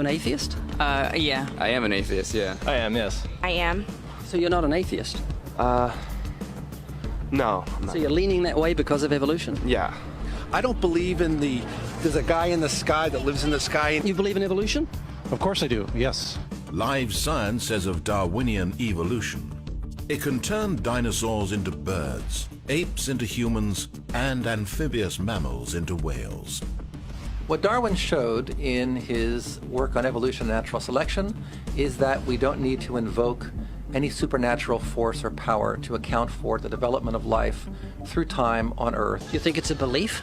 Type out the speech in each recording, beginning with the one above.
an atheist? Yeah. I am an atheist, yeah. I am, yes. I am. So you're not an atheist? No. I'm So you're leaning that way because of evolution? Yeah. I don't believe in there's a guy in the sky that lives in the sky. You believe in evolution? Of course I do, yes. Live science says of Darwinian evolution, it can turn dinosaurs into birds, apes into humans, and amphibious mammals into whales. What Darwin showed in his work on evolution and natural selection is that we don't need to invoke any supernatural force or power to account for the development of life through time on Earth. You think it's a belief?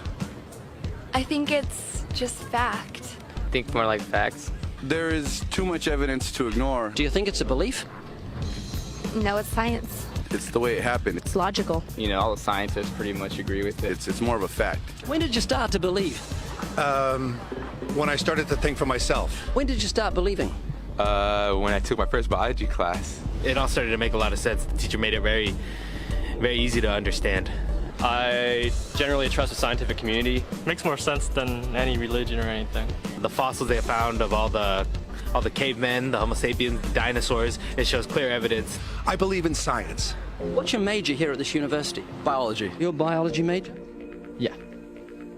I think it's just fact. I think more like facts. There is too much evidence to ignore. Do you think it's a belief? No, it's science. It's the way it happened. It's logical. You know, all the scientists pretty much agree with it. It's more of a fact. When did you start to believe? When I started to think for myself. When did you start believing? When I took my first biology class. It all started to make a lot of sense. The teacher made it very, very easy to understand. I generally trust the scientific community. Makes more sense than any religion or anything. The fossils they found of all the cavemen, the Homo sapiens, dinosaurs, it shows clear evidence. I believe in science. What's your major here at this university? Biology. Your biology major? Yeah.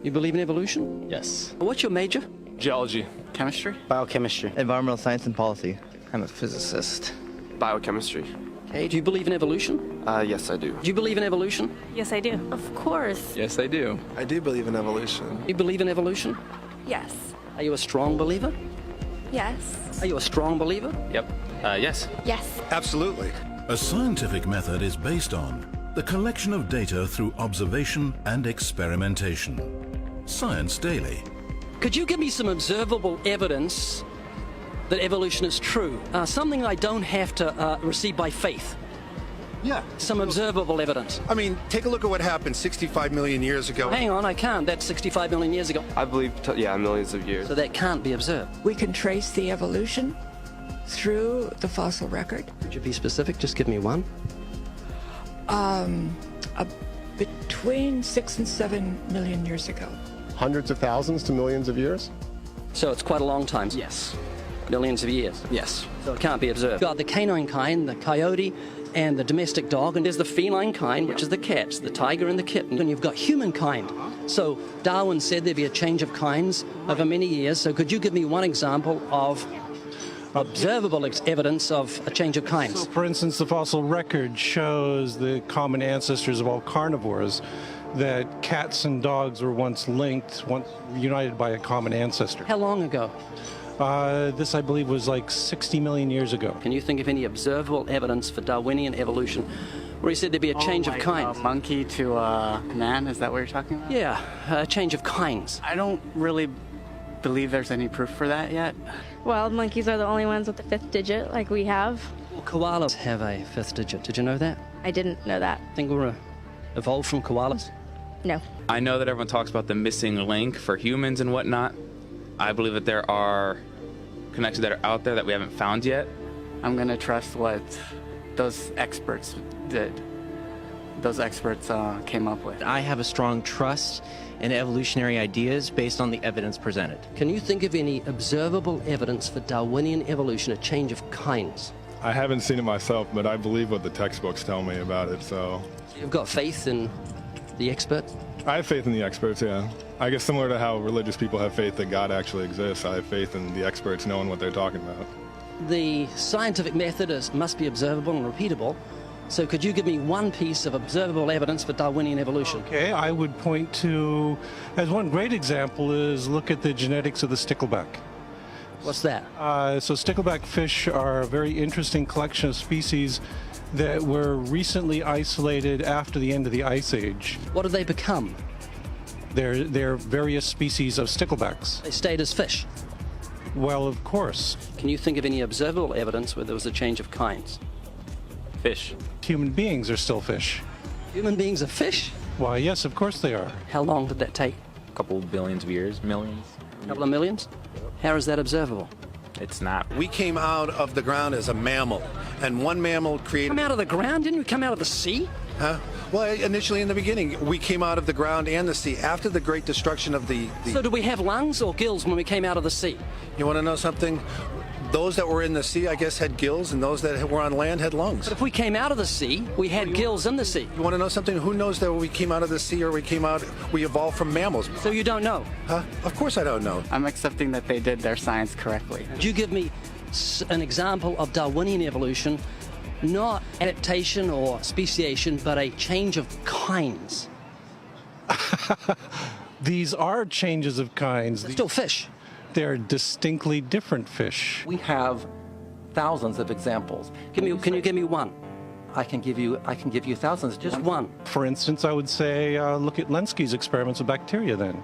You believe in evolution? Yes. What's your major? Geology. Chemistry? Biochemistry. Environmental science and policy. I'm a physicist. Biochemistry. Okay, do you believe in evolution? Yes, I do. Do you believe in evolution? Yes, I do. Of course. Yes, I do. I do believe in evolution. You believe in evolution? Yes. Are you a strong believer? Yes. Are you a strong believer? Yep. Yes. Yes. Absolutely. A scientific method is based on the collection of data through observation and experimentation. Science Daily. Could you give me some observable evidence that evolution is true? Something I don't have to receive by faith. Yeah. Some observable evidence. I mean, take a look at what happened 65 million years ago. Hang on, I can't. That's 65 million years ago. I believe, millions of years. So that can't be observed. We can trace the evolution through the fossil record. Could you be specific? Just give me one. Between 6 and 7 million years ago. Hundreds of thousands to millions of years? So it's quite a long time. Yes. Millions of years. Yes. So it can't be observed. You've got the canine kind, the coyote, and the domestic dog, and there's the feline kind, which is the cats, the tiger and the kitten, and you've got humankind. So Darwin said there'd be a change of kinds over many years. So could you give me one example of observable evidence of a change of kinds? So, for instance, the fossil record shows the common ancestors of all carnivores, that cats and dogs were once linked, once united by a common ancestor. How long ago? This, I believe, was like 60 million years ago. Can you think of any observable evidence for Darwinian evolution where he said there'd be a change of kinds? Monkey to man, is that what you're talking about? Yeah, a change of kinds. I don't really believe there's any proof for that yet. Well, monkeys are the only ones with the 5th digit, like we have. Well, koalas have a 5th digit. Did you know that? I didn't know that. Think we're evolved from koalas? No. I know that everyone talks about the missing link for humans and whatnot. I believe that there are connections that are out there that we haven't found yet. I'm going to trust what those experts did. Those experts came up with. I have a strong trust in evolutionary ideas based on the evidence presented. Can you think of any observable evidence for Darwinian evolution, a change of kinds? I haven't seen it myself, but I believe what the textbooks tell me about it, so. You've got faith in the experts? I have faith in the experts, yeah. I guess similar to how religious people have faith that God actually exists, I have faith in the experts knowing what they're talking about. The scientific method must be observable and repeatable. So could you give me one piece of observable evidence for Darwinian evolution? Okay, I would point to, as one great example is look at the genetics of the stickleback. What's that? So stickleback fish are a very interesting collection of species that were recently isolated after the end of the Ice Age. What did they become? They're various species of sticklebacks. They stayed as fish. Well, of course. Can you think of any observable evidence where there was a change of kinds? Fish. Human beings are still fish. Human beings are fish? Why, yes, of course they are. How long did that take? A couple billions of years, millions. A couple of millions? How is that observable? It's not. We came out of the ground as a mammal, and one mammal created... Come out of the ground? Didn't we come out of the sea? Huh? Well, initially in the beginning, we came out of the ground and the sea. After the great destruction of the... So did we have lungs or gills when we came out of the sea? You want to know something? Those that were in the sea, I guess, had gills, and those that were on land had lungs. But if we came out of the sea, we had gills in the sea. You want to know something? Who knows that we came out of the sea or we evolved from mammals? So you don't know? Huh? Of course I don't know. I'm accepting that they did their science correctly. Could you give me an example of Darwinian evolution, not adaptation or speciation, but a change of kinds? These are changes of kinds. They're still fish. They're distinctly different fish. We have thousands of examples. Can you give me one? I can give you thousands. Just one. For instance, I would say look at Lenski's experiments with bacteria then.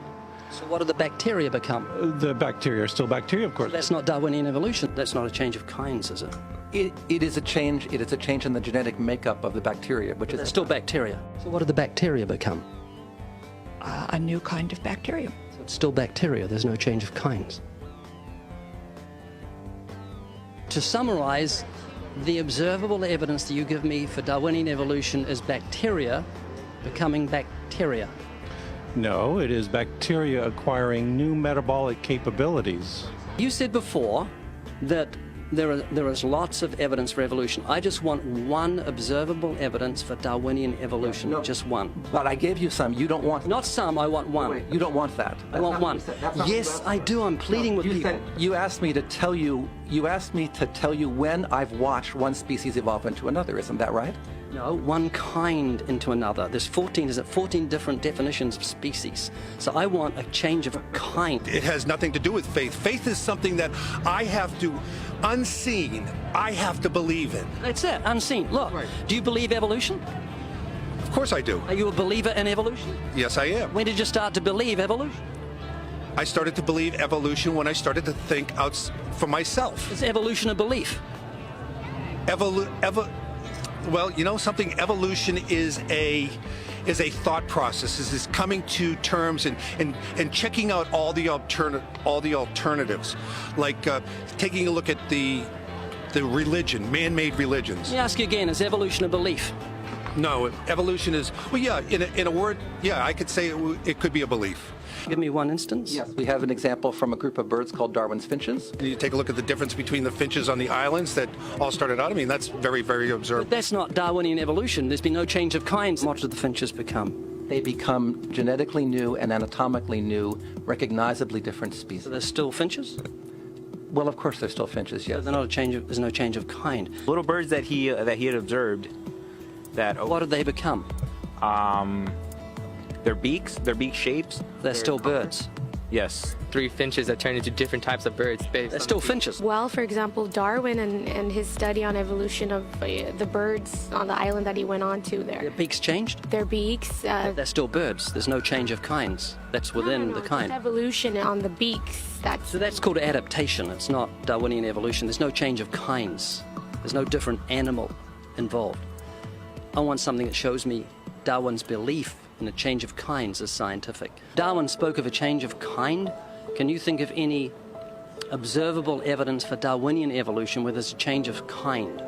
So what did the bacteria become? The bacteria are still bacteria, of course. So that's not Darwinian evolution. That's not a change of kinds, is it? It is a change. It is a change in the genetic makeup of the bacteria, which is still bacteria. So what did the bacteria become? A new kind of bacterium. So it's still bacteria. There's no change of kinds. To summarize, the observable evidence that you give me for Darwinian evolution is bacteria becoming bacteria. No, it is bacteria acquiring new metabolic capabilities. You said before that there is lots of evidence for evolution. I just want one observable evidence for Darwinian evolution. No, just one. But I gave you some. You don't want... Not some, I want one. Wait, you don't want that. I want one. Yes, I do. I'm pleading with people. You asked me to tell you when I've watched one species evolve into another. Isn't that right? No, one kind into another. There's 14 different definitions of species. So I want a change of kind. It has nothing to do with faith. Faith is something that I have to, unseen, I have to believe in. That's it, unseen. Look, do you believe evolution? Of course I do. Are you a believer in evolution? Yes, I am. When did you start to believe evolution? I started to believe evolution when I started to think out for myself. Is evolution a belief? Well, you know something? Evolution is a thought process. Is coming to terms and checking out all the alternatives, like taking a look at the religion, man-made religions. Let me ask you again: is evolution a belief? No, evolution is, well, yeah. In a word, yeah, I could say it could be a belief. Give me one instance. Yes, we have an example from a group of birds called Darwin's finches. You take a look at the difference between the finches on the islands that all started out. I mean, that's very, very observable. But that's not Darwinian evolution. There's been no change of kinds. What did the finches become? They become genetically new and anatomically new, recognizably different species. So they're still finches? Well, of course they're still finches, yes. So there's no change of kind. Little birds that he had observed. What did they become? Their beak shapes. They're still birds. Yes. 3 finches that turn into different types of birds. They're still finches. Well, for example, Darwin and his study on evolution of the birds on the island that he went on to there. Their beaks changed? Their beaks. They're still birds. There's no change of kinds. That's within the kind. It's evolution on the beaks. So that's called adaptation. It's not Darwinian evolution. There's no change of kinds. There's no different animal involved. I want something that shows me Darwin's belief in a change of kinds is scientific. Darwin spoke of a change of kind. Can you think of any observable evidence for Darwinian evolution where there's a change of kind?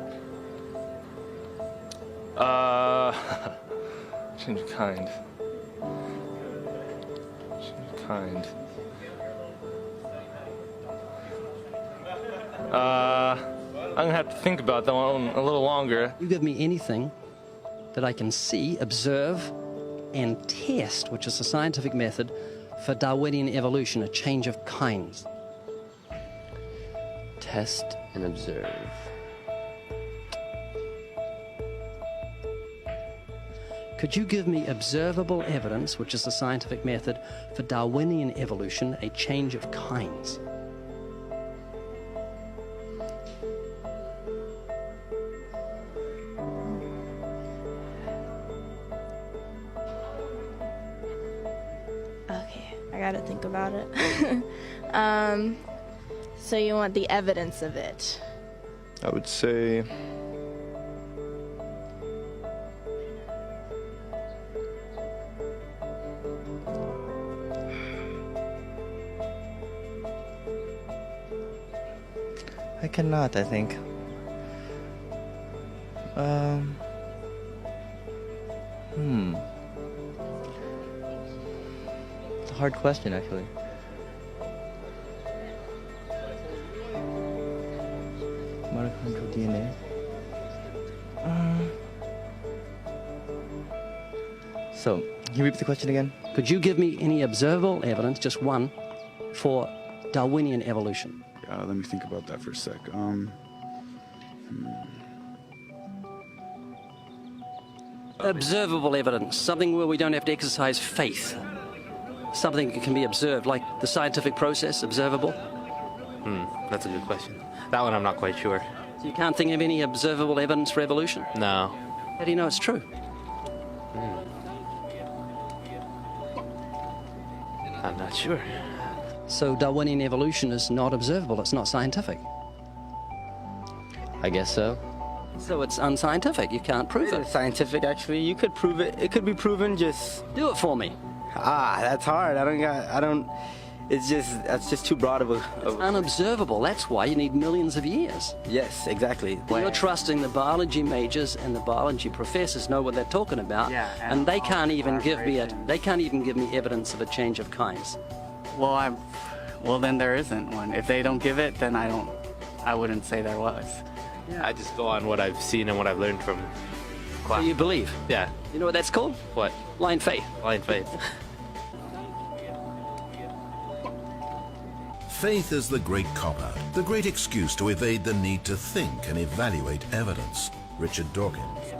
Change of kind. Change of kind. I'm gonna have to think about that one a little longer. You give me anything that I can see, observe, and test, which is a scientific method for Darwinian evolution, a change of kinds. Test and observe. Could you give me observable evidence, which is the scientific method for Darwinian evolution, a change of kinds? Okay, I gotta think about it. So you want the evidence of it? I would say I cannot, I think. It's a hard question, actually. Mitochondrial DNA. So, can you repeat the question again? Could you give me any observable evidence, just one, for Darwinian evolution? Let me think about that for a sec. Observable evidence, something where we don't have to exercise faith. Something that can be observed, like the scientific process, observable. That's a good question. That one I'm not quite sure. So you can't think of any observable evidence for evolution? No. How do you know it's true? I'm not sure. So Darwinian evolution is not observable, it's not scientific. I guess so. So it's unscientific, you can't prove it. It's scientific, actually. You could prove it. It could be proven, just... Do it for me. That's hard. That's just too broad of a... It's unobservable, that's why you need millions of years. Yes, exactly. You're trusting the biology majors and the biology professors know what they're talking about, and they can't even give me evidence of a change of kinds. Well, then there isn't one. If they don't give it, then I wouldn't say there was. Yeah. I just go on what I've seen and what I've learned from class. So you believe? Yeah. You know what that's called? What? Blind faith. Blind faith. Faith is the great cop-out, the great excuse to evade the need to think and evaluate evidence. Richard Dawkins.